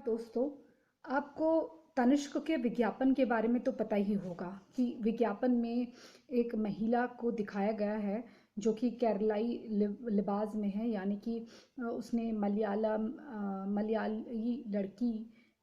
दोस्तों, आपको तनिष्क के विज्ञापन के बारे में तो पता ही होगा कि विज्ञापन में एक महिला को दिखाया गया है जो कि केरलाई लिबाज में है, यानी कि उसने मलयाली लड़की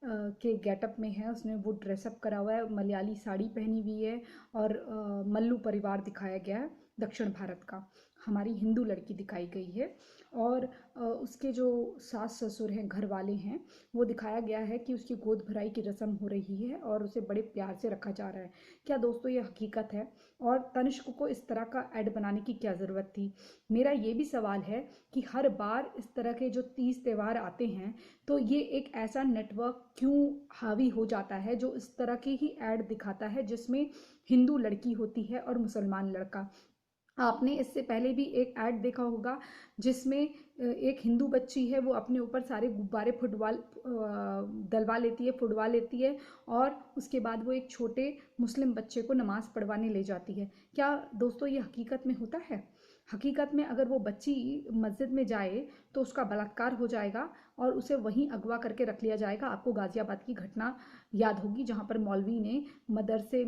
के गेटअप में है। उसने वो ड्रेसअप करा हुआ है, मलयाली साड़ी पहनी हुई है और मल्लू परिवार दिखाया गया है। दक्षिण भारत का हमारी हिंदू लड़की दिखाई गई है और उसके जो सास ससुर हैं, घर वाले हैं, वो दिखाया गया है कि उसकी गोद भराई की रस्म हो रही है और उसे बड़े प्यार से रखा जा रहा है। क्या दोस्तों ये हकीकत है? और तनिष्क को इस तरह का ऐड बनाने की क्या ज़रूरत थी? मेरा ये भी सवाल है कि हर बार इस तरह के जो तीज त्यौहार आते हैं तो ये एक ऐसा नेटवर्क क्यों हावी हो जाता है जो इस तरह की ही ऐड दिखाता है जिसमें हिंदू लड़की होती है और मुसलमान लड़का। आपने इससे पहले भी एक ऐड देखा होगा जिसमें एक हिंदू बच्ची है, वो अपने ऊपर सारे गुब्बारे डलवा लेती है, फुड़वा लेती है और उसके बाद वो एक छोटे मुस्लिम बच्चे को नमाज पढ़वाने ले जाती है। क्या दोस्तों ये हकीकत में होता है? हकीकत में अगर वो बच्ची मस्जिद में जाए तो उसका बलात्कार हो जाएगा और उसे वहीं अगवा करके रख लिया जाएगा। आपको गाजियाबाद की घटना याद होगी जहाँ पर मौलवी ने मदरसे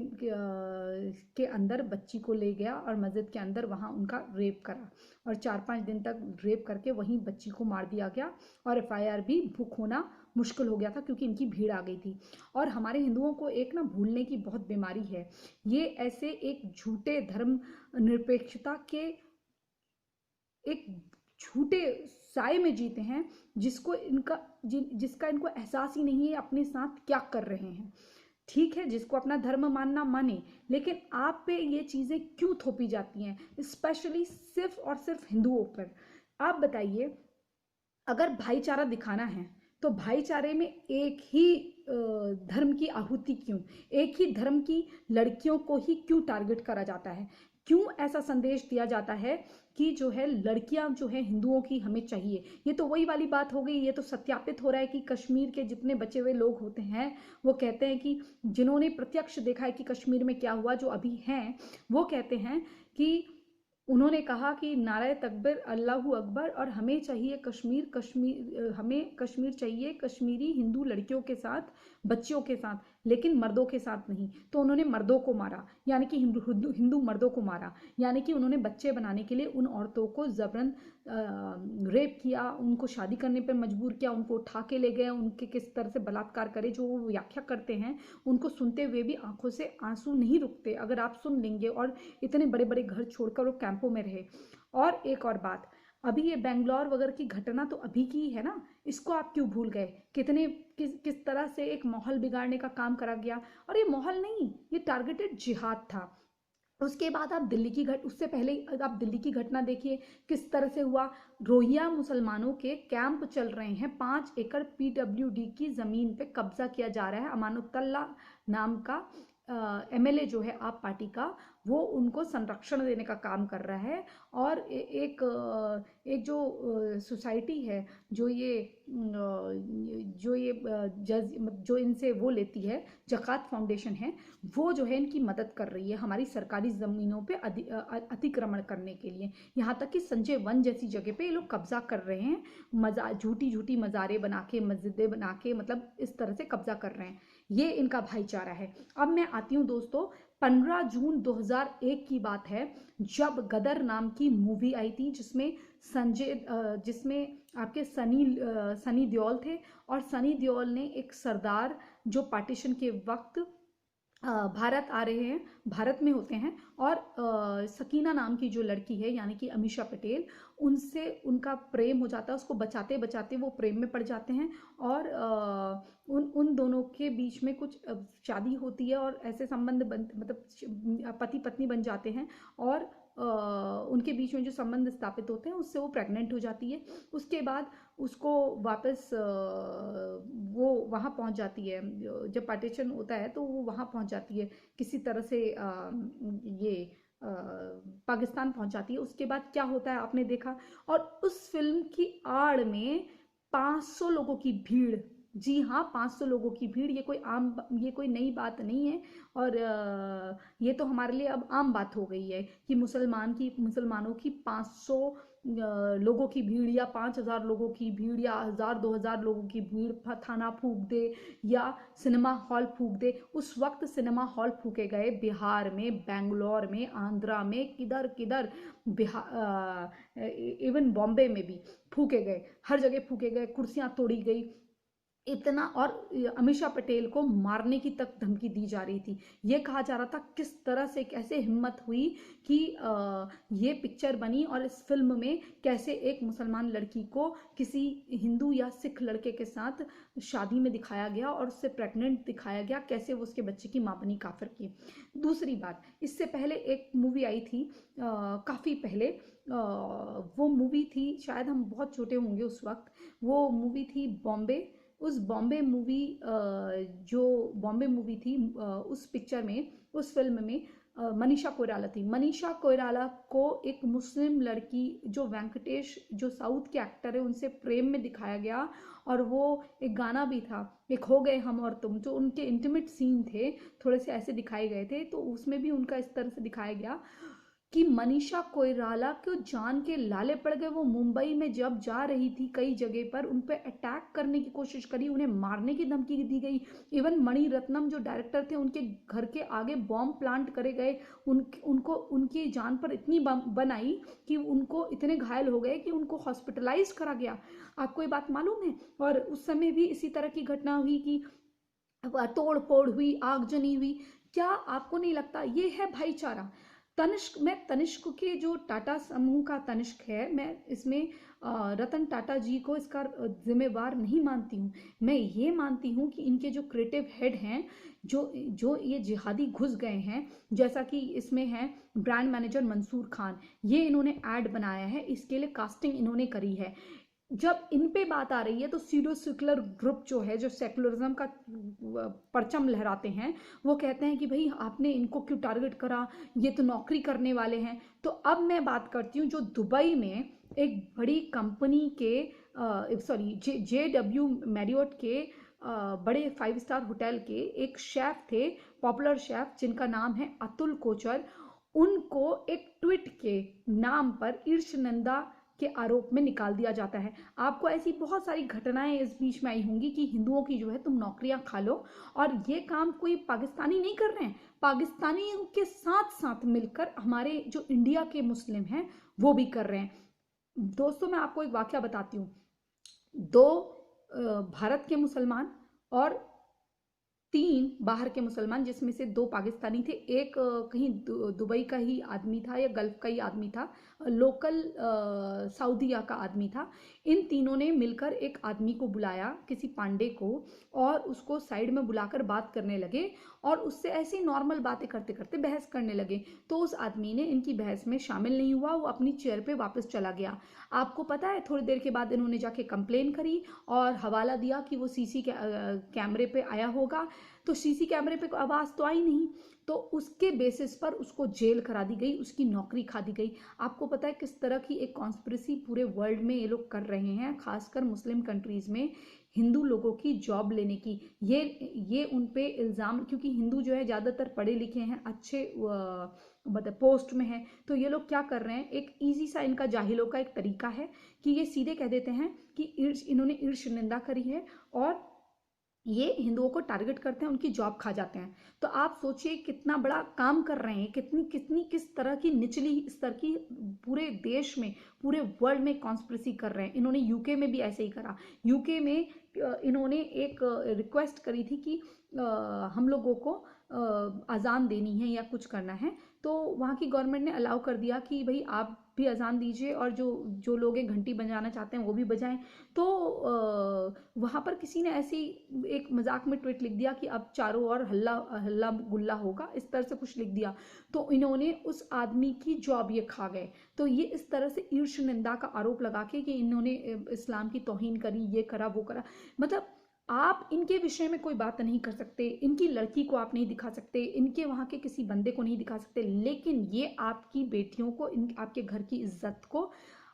के अंदर बच्ची को ले गया और मस्जिद के अंदर वहाँ उनका रेप करा और 4-5 दिन तक रेप करके वहीं बच्ची को मार दिया गया और एफआईआर भी बुक होना मुश्किल हो गया था क्योंकि इनकी भीड़ आ गई थी। और हमारे हिंदुओं को एक ना भूलने की बहुत बीमारी है। ये ऐसे एक झूठे धर्म निरपेक्षता के एक झूठे साए में जीते हैं जिसका इनको एहसास ही नहीं है अपने साथ क्या कर रहे हैं। ठीक है, जिसको अपना धर्म मानना माने, लेकिन आप पे ये चीज़ें क्यों थोपी जाती हैं, स्पेशली सिर्फ और सिर्फ हिंदुओं पर? आप बताइए, अगर भाईचारा दिखाना है तो भाईचारे में एक ही धर्म की आहुति क्यों, एक ही धर्म की लड़कियों को ही क्यों टारगेट करा जाता है? क्यों ऐसा संदेश दिया जाता है कि जो है लड़कियां जो है हिंदुओं की हमें चाहिए? ये तो वही वाली बात हो गई। ये तो सत्यापित हो रहा है कि कश्मीर के जितने बचे हुए लोग होते हैं वो कहते हैं कि जिन्होंने प्रत्यक्ष देखा है कि कश्मीर में क्या हुआ, जो अभी हैं, वो कहते हैं कि उन्होंने कहा कि नारे तकबीर अल्लाहू अकबर और हमें चाहिए कश्मीर, हमें कश्मीर चाहिए कश्मीरी हिंदू लड़कियों के साथ, बच्चियों के साथ, लेकिन मर्दों के साथ नहीं। तो उन्होंने मर्दों को मारा, यानी कि हिंदू मर्दों को मारा, यानी कि उन्होंने बच्चे बनाने के लिए उन औरतों को जबरन रेप किया, उनको शादी करने पर मजबूर किया, उनको उठा के ले गए, उनके किस तरह से बलात्कार करे। जो वो व्याख्या करते हैं उनको सुनते हुए भी आंखों से आंसू नहीं रुकते, अगर आप सुन लेंगे। और इतने बड़े बड़े घर छोड़कर वो कैंपों में रहे। और एक और बात, अभी ये बेंगलोर वगैरह की घटना तो अभी की है ना, इसको आप क्यों भूल गए? किस तरह से एक माहौल बिगाड़ने का काम करा गया। और ये माहौल नहीं, ये टारगेटेड जिहाद था। उसके बाद आप उससे पहले आप दिल्ली की घटना देखिए, किस तरह से हुआ। रोहिंग्या मुसलमानों के कैंप चल रहे हैं, 5 एकड़ पीडब्ल्यूडी की जमीन पे कब्जा किया जा रहा है। अमानुतल्ला नाम का एमएलए जो है आप पार्टी का, वो उनको संरक्षण देने का काम कर रहा है। और एक जो सोसाइटी है जो ये जज जो इनसे वो लेती है, जक़ात फाउंडेशन है, वो जो है इनकी मदद कर रही है हमारी सरकारी ज़मीनों पे अतिक्रमण करने के लिए। यहाँ तक कि संजय वन जैसी जगह पे ये लोग कब्जा कर रहे हैं, झूठी झूठी मज़ारें बना के, मस्जिदें बना के, मतलब इस तरह से कब्जा कर रहे हैं। ये इनका भाईचारा है। अब मैं आती हूँ दोस्तों, 15 जून 2001 की बात है जब गदर नाम की मूवी आई थी जिसमें आपके सनी देओल थे। और सनी देओल ने एक सरदार जो पार्टीशन के वक्त भारत आ रहे हैं, भारत में होते हैं, और सकीना नाम की जो लड़की है यानी कि अमीषा पटेल, उनसे उनका प्रेम हो जाता है। उसको बचाते बचाते वो प्रेम में पड़ जाते हैं और उन उन दोनों के बीच में कुछ शादी होती है और ऐसे संबंध मतलब पति पत्नी बन जाते हैं। और उनके बीच में जो संबंध स्थापित होते हैं उससे वो प्रेग्नेंट हो जाती है। उसके बाद उसको वापस वो वहाँ पहुँच जाती है, जब पार्टीशन होता है तो वो वहाँ पहुँच जाती है किसी तरह से, ये पाकिस्तान पहुँच जाती है। उसके बाद क्या होता है आपने देखा। और उस फिल्म की आड़ में 500 लोगों की भीड़, जी हाँ 500 लोगों की भीड़, ये कोई नई बात नहीं है। और ये तो हमारे लिए अब आम बात हो गई है कि मुसलमानों की 500 लोगों की भीड़ या 5,000 लोगों की भीड़ या 1,000-2,000 लोगों की भीड़ थाना फूंक दे या सिनेमा हॉल फूंक दे। उस वक्त सिनेमा हॉल फूके गए बिहार में, बेंगलोर में, आंध्रा में, किधर किधर, बिहार, इवन बॉम्बे में भी फूके गए, हर जगह फूके गए, कुर्सियां तोड़ी गई इतना। और अमीषा पटेल को मारने की तक धमकी दी जा रही थी। ये कहा जा रहा था किस तरह से कैसे हिम्मत हुई कि ये पिक्चर बनी और इस फिल्म में कैसे एक मुसलमान लड़की को किसी हिंदू या सिख लड़के के साथ शादी में दिखाया गया और उससे प्रेग्नेंट दिखाया गया, कैसे वो उसके बच्चे की मां बनी काफिर की। दूसरी बात, इससे पहले एक मूवी आई थी काफ़ी पहले, वो मूवी थी, शायद हम बहुत छोटे होंगे उस वक्त, वो मूवी थी बॉम्बे। उस बॉम्बे मूवी, जो बॉम्बे मूवी थी, उस पिक्चर में, उस फिल्म में मनीषा कोइराला थी। मनीषा कोइराला को एक मुस्लिम लड़की, जो वेंकटेश, जो साउथ के एक्टर है, उनसे प्रेम में दिखाया गया। और वो एक गाना भी था, एक हो गए हम और तुम, जो उनके इंटीमेट सीन थे, थोड़े से ऐसे दिखाए गए थे, तो उसमें भी उनका इस तरह से दिखाया गया कि मनीषा कोइराला को जान के लाले पड़ गए। वो मुंबई में जब जा रही थी, कई जगह पर उन पर अटैक करने की कोशिश करी, उन्हें मारने की धमकी दी गई। इवन मणि रत्नम जो डायरेक्टर थे, उनके घर के आगे बॉम्ब प्लांट करे गए। उनको उनकी जान पर इतनी बन आई कि उनको इतने घायल हो गए कि उनको हॉस्पिटलाइज करा गया। आपको ये बात मालूम है? और उस समय भी इसी तरह की घटना हुई कि तोड़ फोड़ हुई, आगजनी हुई। क्या आपको नहीं लगता ये है भाईचारा? तनिष्क, मैं तनिष्क के जो टाटा समूह का तनिष्क है, मैं इसमें रतन टाटा जी को इसका जिम्मेवार नहीं मानती हूँ। मैं ये मानती हूँ कि इनके जो क्रिएटिव हेड हैं, जो जो ये जिहादी घुस गए हैं, जैसा कि इसमें है ब्रांड मैनेजर मंसूर खान, ये इन्होंने ऐड बनाया है, इसके लिए कास्टिंग इन्होंने करी है। जब इन पे बात आ रही है तो सीडो सेक्युलर ग्रुप जो है, जो सेक्युलरिज्म का परचम लहराते हैं, वो कहते हैं कि भाई आपने इनको क्यों टारगेट करा, ये तो नौकरी करने वाले हैं। तो अब मैं बात करती हूँ जो दुबई में एक बड़ी कंपनी के, सॉरी, JW मैरियट के बड़े 5 स्टार होटल के एक शेफ थे, पॉपुलर शेफ, जिनका नाम है अतुल कोचर। उनको एक ट्वीट के नाम पर ईर्ष्या के आरोप में निकाल दिया जाता है। आपको ऐसी बहुत सारी घटनाएं इस बीच में आई होंगी कि हिंदुओं की जो है तुम नौकरियां खा लो, और ये काम कोई पाकिस्तानी नहीं कर रहे हैं, पाकिस्तानियों के साथ साथ मिलकर हमारे जो इंडिया के मुस्लिम हैं वो भी कर रहे हैं। दोस्तों, मैं आपको एक वाकया बताती हूँ। दो भारत के मुसलमान और 3 बाहर के मुसलमान, जिसमें से 2 पाकिस्तानी थे, एक कहीं दुबई का ही आदमी था या गल्फ का ही आदमी था, लोकल सऊदीया का आदमी था। इन तीनों ने मिलकर एक आदमी को बुलाया, किसी पांडे को, और उसको साइड में बुलाकर बात करने लगे और उससे ऐसी नॉर्मल बातें करते करते बहस करने लगे। तो उस आदमी ने इनकी बहस में शामिल नहीं हुआ, वो अपनी चेयर पे वापस चला गया। आपको पता है, थोड़ी देर के बाद इन्होंने जाके कंप्लेन करी और हवाला दिया कि वो कैमरे पे आया होगा। तो सीसी कैमरे पे आवाज़ तो आई नहीं, तो उसके बेसिस पर उसको जेल करा दी गई, उसकी नौकरी खा दी गई। आपको पता है किस तरह की एक कॉन्स्पिरेसी पूरे वर्ल्ड में ये लोग कर रहे हैं, खासकर मुस्लिम कंट्रीज में, हिंदू लोगों की जॉब लेने की। ये उन पे इल्ज़ाम, क्योंकि हिंदू जो है ज़्यादातर पढ़े लिखे हैं, अच्छे मतलब पोस्ट में है, तो ये लोग क्या कर रहे हैं, एक इजी सा इनका जाहिलों का एक तरीका है कि ये सीधे कह देते हैं कि इन्होंने ईर्ष्य निंदा करी है और ये हिंदुओं को टारगेट करते हैं, उनकी जॉब खा जाते हैं। तो आप सोचिए कितना बड़ा काम कर रहे हैं, किस तरह की निचली स्तर की पूरे देश में, पूरे वर्ल्ड में कॉन्स्पिरेसी कर रहे हैं। इन्होंने यूके में भी ऐसे ही करा। यूके में इन्होंने एक रिक्वेस्ट करी थी कि हम लोगों को अजान देनी है या कुछ करना है, तो वहाँ की गवर्नमेंट ने अलाउ कर दिया कि भाई आप भी अजान दीजिए और जो जो लोग एक घंटी बजाना चाहते हैं वो भी बजाएं। तो वहाँ पर किसी ने ऐसी एक मजाक में ट्वीट लिख दिया कि अब चारों ओर हल्ला हल्ला गुल्ला होगा, इस तरह से कुछ लिख दिया। तो इन्होंने उस आदमी की जॉब ये खा गए। तो ये इस तरह से ईर्ष्य निंदा का आरोप लगा के कि इन्होंने इस्लाम की तौहीन करी, ये करा वो करा। मतलब आप इनके विषय में कोई बात नहीं कर सकते, इनकी लड़की को आप नहीं दिखा सकते, इनके वहाँ के किसी बंदे को नहीं दिखा सकते, लेकिन ये आपकी बेटियों को, आपके घर की इज्जत को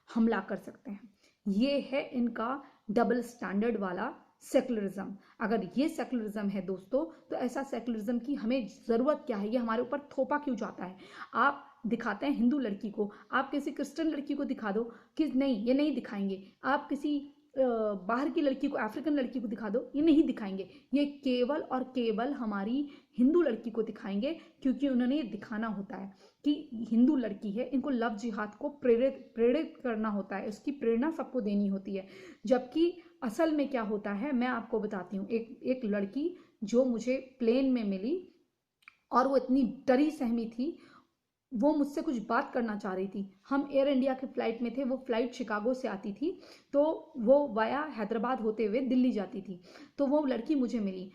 हमला कर सकते हैं। ये है इनका डबल स्टैंडर्ड वाला सेकुलरिज्म। अगर ये सेकुलरिज्म है दोस्तों, तो ऐसा सेकुलरिज्म की हमें ज़रूरत क्या है? ये हमारे ऊपर थोपा क्यों जाता है? आप दिखाते हैं हिंदू लड़की को, आप किसी क्रिश्चियन लड़की को दिखा दो कि नहीं, ये नहीं दिखाएंगे। आप किसी बाहर की लड़की को, अफ्रीकन लड़की को दिखा दो, ये नहीं दिखाएंगे। ये केवल और केवल हमारी हिंदू लड़की को दिखाएंगे, क्योंकि उन्होंने ये दिखाना होता है कि हिंदू लड़की है, इनको लव जिहाद को प्रेरित प्रेरित करना होता है, उसकी प्रेरणा सबको देनी होती है। जबकि असल में क्या होता है मैं आपको बताती हूँ। एक लड़की जो मुझे प्लेन में मिली और वो इतनी डरी सहमी थी, वो मुझसे कुछ बात करना चाह रही थी। हम एयर इंडिया के फ्लाइट में थे, वो फ्लाइट शिकागो से आती थी, तो वो वाया हैदराबाद होते हुए दिल्ली जाती थी। तो वो लड़की मुझे मिली,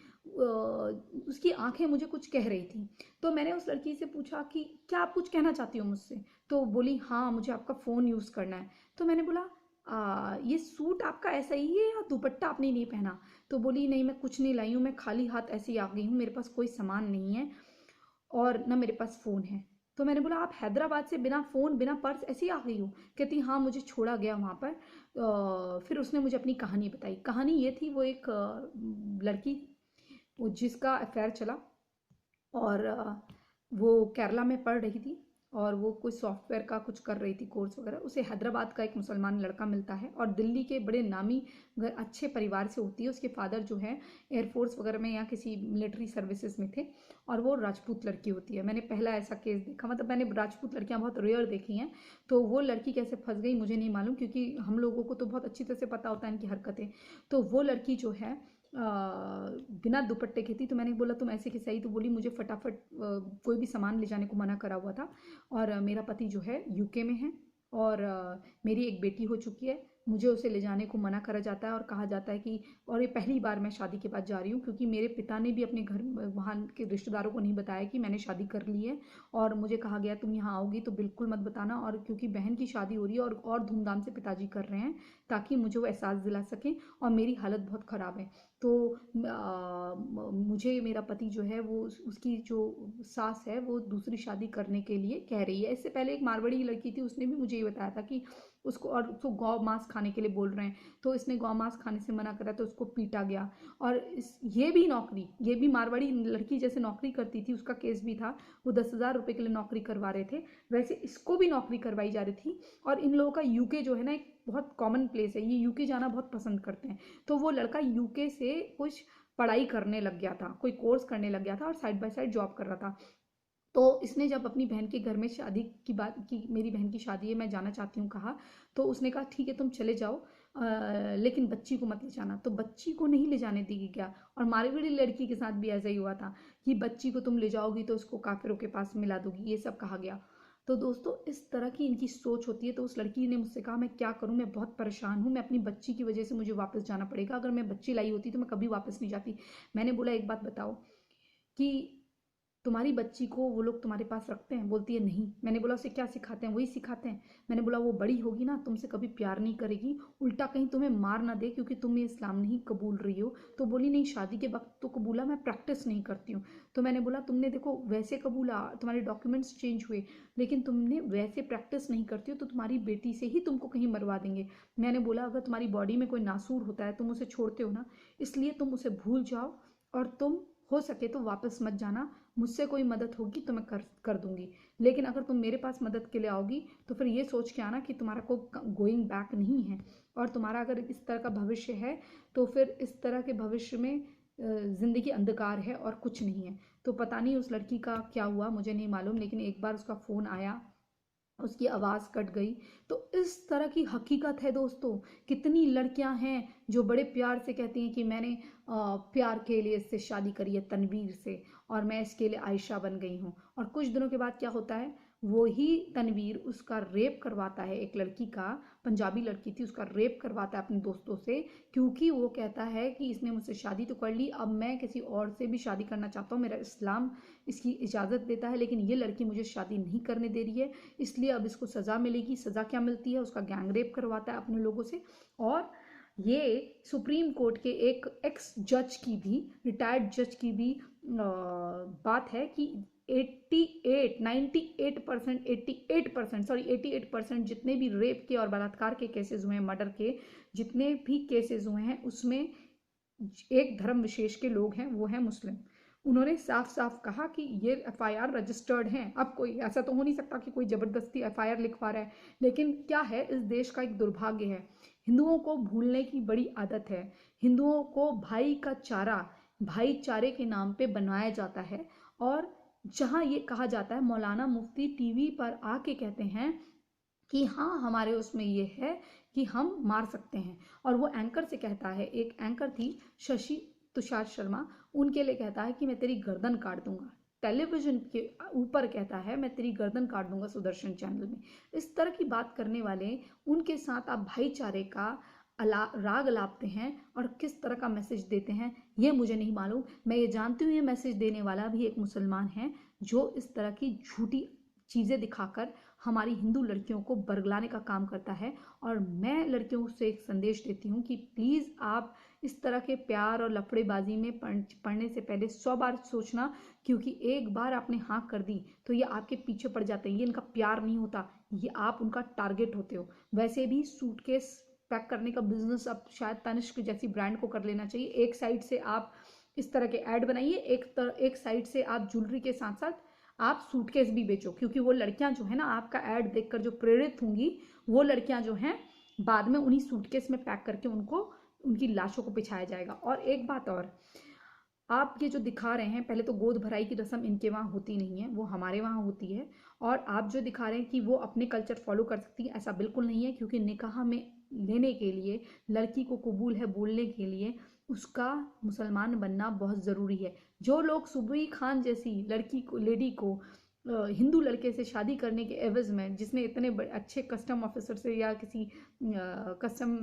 उसकी आंखें मुझे कुछ कह रही थी। तो मैंने उस लड़की से पूछा कि क्या आप कुछ कहना चाहती हो मुझसे? तो बोली हाँ, मुझे आपका फ़ोन यूज़ करना है। तो मैंने बोला ये सूट आपका ऐसा ही है या दुपट्टा आपने नहीं पहना? तो बोली नहीं, मैं कुछ नहीं लाई हूँ, मैं खाली हाथ ऐसे ही आ गई हूँ, मेरे पास कोई सामान नहीं है और ना मेरे पास फ़ोन है। तो मैंने बोला आप हैदराबाद से बिना फ़ोन बिना पर्स ऐसे ही आ गई हो? कहती हाँ, मुझे छोड़ा गया वहाँ पर। फिर उसने मुझे अपनी कहानी बताई। कहानी ये थी, वो एक लड़की वो जिसका अफेयर चला, और वो केरला में पढ़ रही थी और वो कोई सॉफ्टवेयर का कुछ कर रही थी कोर्स वगैरह। उसे हैदराबाद का एक मुसलमान लड़का मिलता है और दिल्ली के बड़े नामी अच्छे परिवार से होती है। उसके फादर जो है एयरफोर्स वगैरह में या किसी मिलिट्री सर्विसेज में थे, और वो राजपूत लड़की होती है। मैंने पहला ऐसा केस देखा, मतलब मैंने राजपूत लड़कियां बहुत रेयर देखी हैं। तो वो लड़की कैसे फंस गई मुझे नहीं मालूम, क्योंकि हम लोगों को तो बहुत अच्छी तरह से पता होता है इनकी हरकतें। तो वो लड़की जो है बिना दुपट्टे की थी। तो मैंने बोला तुम ऐसे कैसे आई? तो बोली मुझे फटाफट कोई भी सामान ले जाने को मना करा हुआ था, और मेरा पति जो है यूके में है, और मेरी एक बेटी हो चुकी है, मुझे उसे ले जाने को मना करा जाता है और कहा जाता है कि, और ये पहली बार मैं शादी के बाद जा रही हूँ, क्योंकि मेरे पिता ने भी अपने घर वहाँ के रिश्तेदारों को नहीं बताया कि मैंने शादी कर ली है, और मुझे कहा गया तुम यहाँ आओगी तो बिल्कुल मत बताना, और क्योंकि बहन की शादी हो रही है और धूमधाम से पिताजी कर रहे हैं, ताकि मुझे वो एहसास दिला सकें, और मेरी हालत बहुत ख़राब है। तो मुझे मेरा पति जो है वो उसकी जो सास है वो दूसरी शादी करने के लिए कह रही है। इससे पहले एक मारवाड़ी लड़की थी, उसने भी मुझे ये बताया था कि उसको, और उसको गौ मांस खाने के लिए बोल रहे हैं, तो इसने गौ मांस खाने से मना करा तो उसको पीटा गया। और ये भी नौकरी, ये भी मारवाड़ी लड़की जैसे नौकरी करती थी, उसका केस भी था। वो 10,000 रुपये के लिए नौकरी करवा रहे थे, वैसे इसको भी नौकरी करवाई जा रही थी। और इन लोगों का यूके जो है ना एक बहुत कॉमन प्लेस है, ये यूके जाना बहुत पसंद करते हैं। तो वो लड़का यूके से कुछ पढ़ाई करने लग गया था, कोई कोर्स करने लग गया था, और साइड बाय साइड जॉब कर रहा था। तो इसने जब अपनी बहन के घर में शादी की बात की, मेरी बहन की शादी है मैं जाना चाहती हूँ, कहा, तो उसने कहा ठीक है तुम चले जाओ, लेकिन बच्ची को मत ले जाना। तो बच्ची को नहीं ले जाने दी गया। और मारवाड़ी लड़की के साथ भी ऐसा ही हुआ था कि बच्ची को तुम ले जाओगी तो उसको काफिरों के पास मिला दोगी, ये सब कहा गया। तो दोस्तों इस तरह की इनकी सोच होती है। तो उस लड़की ने मुझसे कहा मैं क्या करूं, मैं बहुत परेशान हूं, मैं अपनी बच्ची की वजह से मुझे वापस जाना पड़ेगा, अगर मैं बच्ची लाई होती तो मैं कभी वापस नहीं जाती। मैंने बोला एक बात बताओ कि तुम्हारी बच्ची को वो लोग तुम्हारे पास रखते हैं? बोलती है नहीं। मैंने बोला उसे क्या सिखाते हैं? वही सिखाते हैं। मैंने बोला वो बड़ी होगी ना तुमसे कभी प्यार नहीं करेगी, उल्टा कहीं तुम्हें मार ना दे क्योंकि तुम ये इस्लाम नहीं कबूल रही हो। तो बोली नहीं, शादी के वक्त तो कबूला, मैं प्रैक्टिस नहीं करती हूँ। तो मैंने बोला तुमने देखो वैसे कबूला, तुम्हारे डॉक्यूमेंट्स चेंज हुए, लेकिन तुमने वैसे प्रैक्टिस नहीं करती हो तो तुम्हारी बेटी से ही तुमको कहीं मरवा देंगे। मैंने बोला अगर तुम्हारी बॉडी में कोई नासूर होता है तुम उसे छोड़ते हो ना, इसलिए तुम उसे भूल जाओ, और तुम हो सके तो वापस मत जाना। मुझसे कोई मदद होगी तो मैं कर दूंगी, लेकिन अगर तुम मेरे पास मदद के लिए आओगी तो फिर ये सोच के आना कि तुम्हारा कोई गोइंग बैक नहीं है, और तुम्हारा अगर इस तरह का भविष्य है तो फिर इस तरह के भविष्य में जिंदगी अंधकार है और कुछ नहीं है। तो पता नहीं उस लड़की का क्या हुआ, मुझे नहीं मालूम, लेकिन एक बार उसका फ़ोन आया, उसकी आवाज़ कट गई। तो इस तरह की हकीकत है दोस्तों। कितनी लड़कियां हैं जो बड़े प्यार से कहती हैं कि मैंने प्यार के लिए इससे शादी करी है, तनवीर से, और मैं इसके लिए आयशा बन गई हूँ। और कुछ दिनों के बाद क्या होता है, वो ही तनवीर उसका रेप करवाता है, एक लड़की का, पंजाबी लड़की थी, उसका रेप करवाता है अपने दोस्तों से, क्योंकि वो कहता है कि इसने मुझसे शादी तो कर ली, अब मैं किसी और से भी शादी करना चाहता हूँ, मेरा इस्लाम इसकी इजाज़त देता है, लेकिन ये लड़की मुझे शादी नहीं करने दे रही है, इसलिए अब इसको सज़ा मिलेगी। सज़ा क्या मिलती है, उसका गैंग रेप करवाता है अपने लोगों से। और ये सुप्रीम कोर्ट के एक एक्स जज की भी, रिटायर्ड जज की भी बात है कि 88% जितने भी रेप के और बलात्कार के केसेस हुए हैं, मर्डर के जितने भी केसेस हुए हैं, उसमें एक धर्म विशेष के लोग हैं, वो है मुस्लिम। उन्होंने साफ साफ कहा कि ये एफआईआर रजिस्टर्ड हैं। अब कोई ऐसा तो हो नहीं सकता कि कोई जबरदस्ती एफआईआर लिखवा रहा है, लेकिन क्या है, इस देश का एक दुर्भाग्य है, हिंदुओं को भूलने की बड़ी आदत है। हिंदुओं को भाई का चारा भाईचारे के नाम पे बनाया जाता है। और जहां ये कहा जाता है, मौलाना मुफ्ती टीवी पर आके कहते हैं कि हाँ हमारे उसमें ये है कि हम मार सकते हैं, और वो एंकर से कहता है, एक एंकर थी शशि तुषार शर्मा, उनके लिए कहता है कि मैं तेरी गर्दन काट दूंगा, टेलीविजन के ऊपर कहता है मैं तेरी गर्दन काट दूंगा सुदर्शन चैनल में। इस तरह की बात करने वाले, उनके साथ आप भाईचारे का राग लापते हैं और किस तरह का मैसेज देते हैं ये मुझे नहीं मालूम। मैं ये जानती हूँ ये मैसेज देने वाला भी एक मुसलमान है जो इस तरह की झूठी चीज़ें दिखाकर हमारी हिंदू लड़कियों को बरगलाने का काम करता है। और मैं लड़कियों से एक संदेश देती हूँ कि प्लीज़ आप इस तरह के प्यार और लफड़ेबाजी में पढ़ने से पहले 100 बार सोचना, क्योंकि एक बार आपने हाँ कर दी तो ये आपके पीछे पड़ जाते हैं। ये इनका प्यार नहीं होता, ये आप उनका टारगेट होते हो। वैसे भी सूटकेस पैक करने का बिजनेस अब शायद तनिष्क जैसी ब्रांड को कर लेना चाहिए। एक साइड से आप इस तरह के ऐड बनाइए, एक साइड से आप ज्वेलरी के साथ साथ आप सूटकेस भी बेचो, क्योंकि वो लड़कियां जो है ना, आपका ऐड देखकर जो प्रेरित होंगी, वो लड़कियां जो हैं बाद में उन्हीं सूटकेस में पैक करके उनको उनकी लाशों को बिछाया जाएगा। और एक बात और, आप ये जो दिखा रहे हैं, पहले तो गोद भराई की रस्म इनके वहाँ होती नहीं है, वो हमारे वहाँ होती है। और आप जो दिखा रहे हैं कि वो अपने कल्चर फॉलो कर सकती है, ऐसा बिल्कुल नहीं है, क्योंकि निकाह में लेने के लिए, लड़की को कबूल है बोलने के लिए, उसका मुसलमान बनना बहुत ज़रूरी है। जो लोग सुबई खान जैसी लड़की को, लेडी को हिंदू लड़के से शादी करने के एवज में, जिसने इतने अच्छे कस्टम ऑफिसर से या किसी कस्टम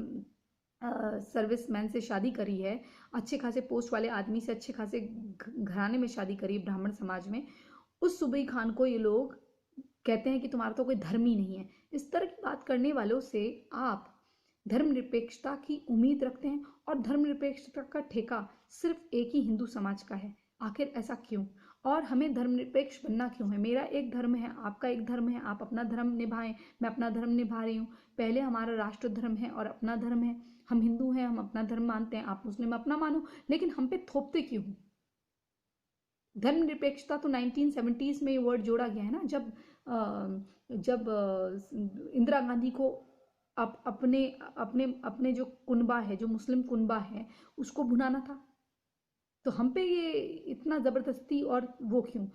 सर्विसमैन से शादी करी है, अच्छे खासे पोस्ट वाले आदमी से, अच्छे खासे घराने में शादी करी है ब्राह्मण समाज में, उस सुबई खान को ये लोग कहते हैं कि तुम्हारा तो कोई धर्म ही नहीं है। इस तरह की बात करने वालों से आप धर्मनिरपेक्षता की उम्मीद रखते हैं, और धर्मनिरपेक्षता का ठेका सिर्फ एक ही हिंदू समाज का है। आखिर ऐसा क्यों? और हमें धर्मनिरपेक्ष बनना क्यों है? मेरा एक धर्म है, आपका एक धर्म है, आप अपना धर्म निभाएं, मैं अपना धर्म निभा रही हूँ। पहले हमारा राष्ट्र धर्म है और अपना धर्म है। हम हिंदू हैं, हम अपना धर्म मानते हैं, आप मुस्लिम अपना मानो, लेकिन हम पे थोपते क्यों? धर्मनिरपेक्षता तो 1970s में ये वर्ड जोड़ा गया है ना, जब इंदिरा गांधी को अपने अपने अपने जो कुनबा है, जो मुस्लिम कुनबा है, उसको भुनाना था। तो हम पे ये इतना जबरदस्ती और वो क्यों?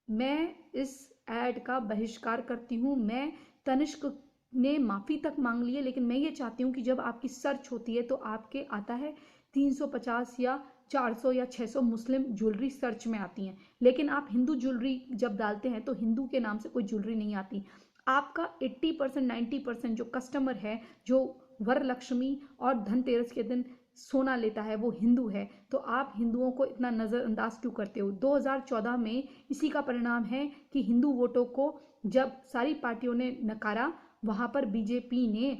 मैं इस ऐड का बहिष्कार करती हूँ। मैं तनिष्क ने माफ़ी तक मांग ली है, लेकिन मैं ये चाहती हूँ कि जब आपकी सर्च होती है तो आपके आता है 350 या 400 या 600 मुस्लिम ज्वेलरी सर्च में आती हैं, लेकिन आप हिंदू ज्वेलरी जब डालते हैं तो हिंदू के नाम से कोई ज्वेलरी नहीं आती। आपका 80% 90% जो कस्टमर है, जो वरलक्ष्मी और धनतेरस के दिन सोना लेता है, वो हिंदू है। तो आप हिंदुओं को इतना नज़रअंदाज क्यों करते हो? 2014 में इसी का परिणाम है कि हिंदू वोटों को जब सारी पार्टियों ने नकारा, वहाँ पर बीजेपी ने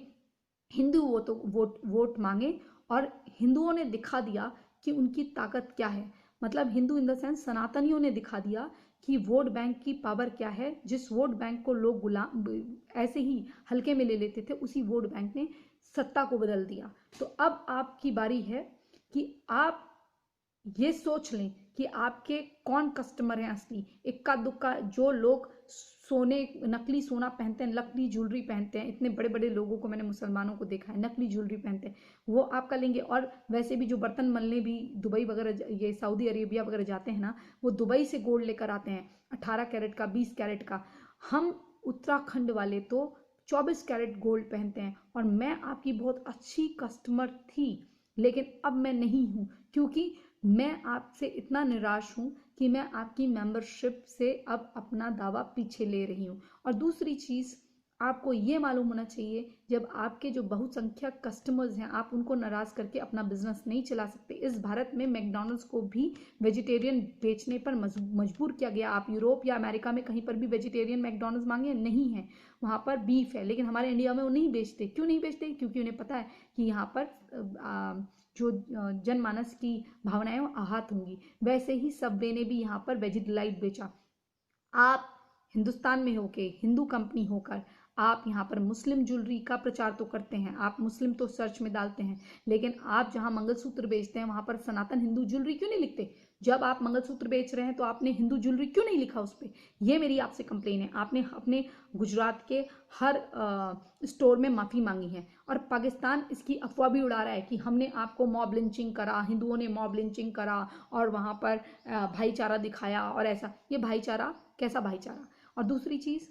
हिंदू वोट मांगे, और हिंदुओं ने दिखा दिया कि उनकी ताकत क्या है। मतलब हिंदू इन द सेंस सनातनियों ने दिखा दिया कि वोट बैंक की पावर क्या है। जिस वोट बैंक को लोग गुलाम ऐसे ही हल्के में ले लेते थे, उसी वोट बैंक ने सत्ता को बदल दिया। तो अब आपकी बारी है कि आप ये सोच लें कि आपके कौन कस्टमर हैं असली। इक्का दुक्का जो लोग सोने, नकली सोना पहनते हैं, नकली ज्वेलरी पहनते हैं, इतने बड़े बड़े लोगों को मैंने मुसलमानों को देखा है नकली ज्वेलरी पहनते हैं, वो आपका लेंगे। और वैसे भी जो बर्तन मलने भी दुबई वगैरह, ये सऊदी अरेबिया वगैरह जाते हैं ना, वो दुबई से गोल्ड लेकर आते हैं 18 कैरेट का, 20 कैरेट का। हम उत्तराखंड वाले तो 24 कैरेट गोल्ड पहनते हैं। और मैं आपकी बहुत अच्छी कस्टमर थी, लेकिन अब मैं नहीं हूँ, क्योंकि मैं आपसे इतना निराश हूँ कि मैं आपकी मेंबरशिप से अब अपना दावा पीछे ले रही हूँ। और दूसरी चीज़, आपको ये मालूम होना चाहिए, जब आपके जो बहुसंख्यक कस्टमर्स हैं, आप उनको नाराज़ करके अपना बिजनेस नहीं चला सकते। इस भारत में मैकडॉनल्ड्स को भी वेजिटेरियन बेचने पर मजबूर किया गया। आप यूरोप या अमेरिका में कहीं पर भी वेजिटेरियन मैकडॉनल्ड्स मांगे, नहीं है, वहाँ पर बीफ है। लेकिन हमारे इंडिया में वो नहीं बेचते। क्यों नहीं बेचते? क्योंकि उन्हें पता है कि यहाँ पर जो जनमानस की भावनाएं वो आहत होंगी। वैसे ही सबवे ने भी यहाँ पर वेजी डिलाइट बेचा। आप हिंदुस्तान में होके, हिंदू कंपनी होकर, आप यहाँ पर मुस्लिम ज्वेलरी का प्रचार तो करते हैं, आप मुस्लिम तो सर्च में डालते हैं, लेकिन आप जहाँ मंगलसूत्र बेचते हैं वहाँ पर सनातन हिंदू ज्वेलरी क्यों नहीं लिखते? जब आप मंगलसूत्र बेच रहे हैं तो आपने हिंदू ज्वेलरी क्यों नहीं लिखा उस पर? ये मेरी आपसे कंप्लेन है। आपने अपने गुजरात के हर स्टोर में माफ़ी मांगी है, और पाकिस्तान इसकी अफवाह भी उड़ा रहा है कि हमने आपको मॉब लिंचिंग करा, हिंदुओं ने मॉब लिंचिंग करा और वहाँ पर भाईचारा दिखाया, और ऐसा। ये भाईचारा कैसा भाईचारा? और दूसरी चीज़,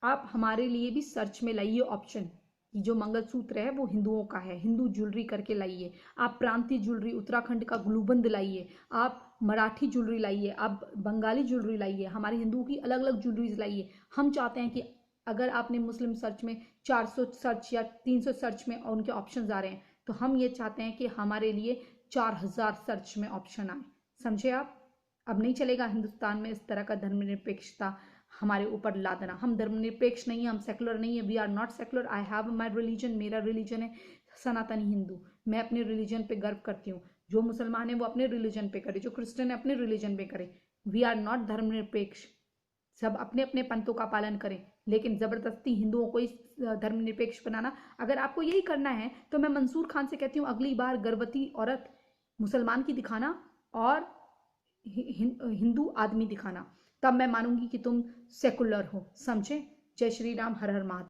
आप हमारे लिए भी सर्च में लाइए ऑप्शन कि जो मंगलसूत्र है वो हिंदुओं का है, हिंदू ज्वेलरी करके लाइए। आप प्रांतीय ज्वेलरी, उत्तराखंड का ग्लूबंद लाइए, आप मराठी ज्वेलरी लाइए, आप बंगाली ज्वेलरी लाइए, हमारे हिंदुओं की अलग अलग ज्वेलरीज लाइए। हम चाहते हैं कि अगर आपने मुस्लिम सर्च में 400 सर्च या 300 सर्च में उनके ऑप्शन आ रहे हैं, तो हम ये चाहते हैं कि हमारे लिए 4000 सर्च में ऑप्शन आए। समझे आप? अब नहीं चलेगा हिंदुस्तान में इस तरह का धर्मनिरपेक्षता हमारे ऊपर ला देना। हम धर्मनिरपेक्ष नहीं है, हम सेकुलर नहीं है, we are not secular. I have my religion, मेरा रिलीजन है सनातनी हिंदू। मैं अपने रिलीजन पे गर्व करती हूँ। जो मुसलमान है वो अपने रिलीजन पे करे, जो क्रिश्चियन है अपने रिलीजन पे करे। वी आर नॉट धर्मनिरपेक्ष। सब अपने अपने पंथों का पालन करें, लेकिन जबरदस्ती हिंदुओं को इस धर्मनिरपेक्ष बनाना, अगर आपको यही करना है तो मैं मंसूर खान से कहती हूँ अगली बार गर्भवती औरत मुसलमान की दिखाना और हिंदू आदमी दिखाना, तब मैं मानूंगी कि तुम सेकुलर हो। समझे? जय श्री राम, हर हर महादेव।